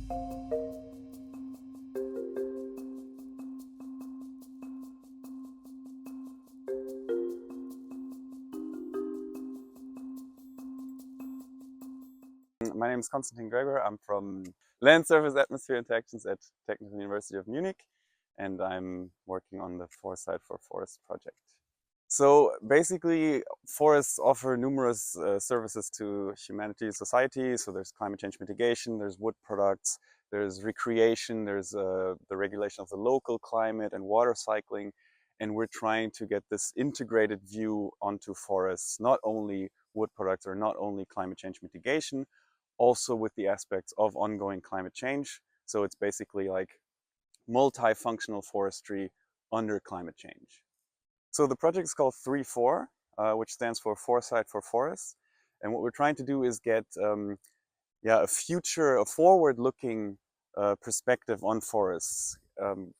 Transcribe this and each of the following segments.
My name is Konstantin Gregor. I'm from Land Surface Atmosphere Interactions at Technical University of Munich, and I'm working on the Foresight for Forests project. So basically, forests offer numerous services to humanity, society. So there's climate change mitigation, there's wood products, there's recreation, there's the regulation of the local climate and water cycling. And we're trying to get this integrated view onto forests, not only wood products or not only climate change mitigation, also with the aspects of ongoing climate change. So it's basically like multifunctional forestry under climate change. So the project is called 3FOR, which stands for Foresight for Forests. And what we're trying to do is get a forward-looking perspective on forests,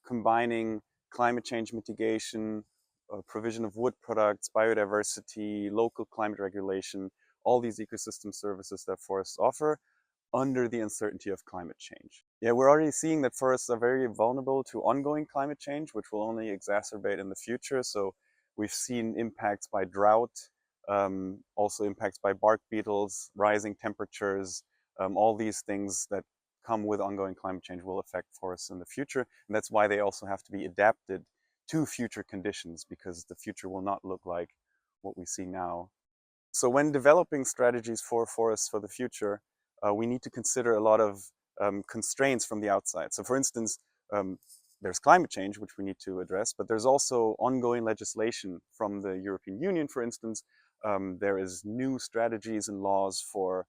combining climate change mitigation, provision of wood products, biodiversity, local climate regulation, all these ecosystem services that forests offer under the uncertainty of climate change. Yeah, we're already seeing that forests are very vulnerable to ongoing climate change, which will only exacerbate in the future. So we've seen impacts by drought, also impacts by bark beetles, rising temperatures, all these things that come with ongoing climate change will affect forests in the future. And that's why they also have to be adapted to future conditions, because the future will not look like what we see now. So when developing strategies for forests for the future, we need to consider a lot of constraints from the outside. So for instance, there's climate change, which we need to address, but there's also ongoing legislation from the European Union, for instance. There is new strategies and laws for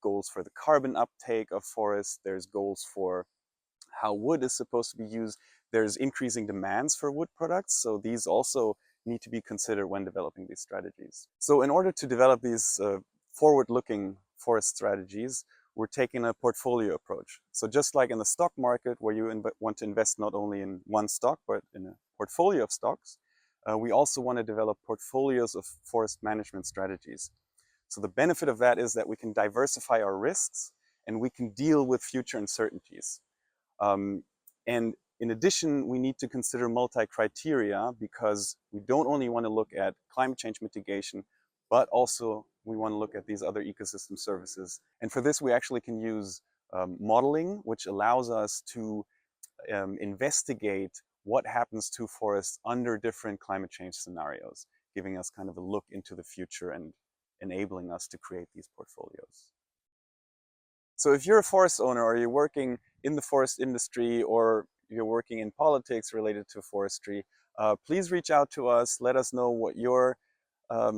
goals for the carbon uptake of forests. There's goals for how wood is supposed to be used. There's increasing demands for wood products. So these also need to be considered when developing these strategies. So in order to develop these forward-looking forest strategies, we're taking a portfolio approach. So just like in the stock market, where you want to invest not only in one stock, but in a portfolio of stocks, we also want to develop portfolios of forest management strategies. So the benefit of that is that we can diversify our risks and we can deal with future uncertainties. And in addition, we need to consider multi-criteria, because we don't only want to look at climate change mitigation, but also we want to look at these other ecosystem services. And for this, we actually can use modeling, which allows us to investigate what happens to forests under different climate change scenarios, giving us kind of a look into the future and enabling us to create these portfolios. So if you're a forest owner, or you're working in the forest industry, or you're working in politics related to forestry, please reach out to us. Let us know what your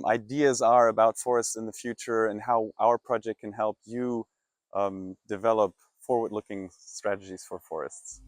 ideas are about forests in the future and how our project can help you develop forward-looking strategies for forests.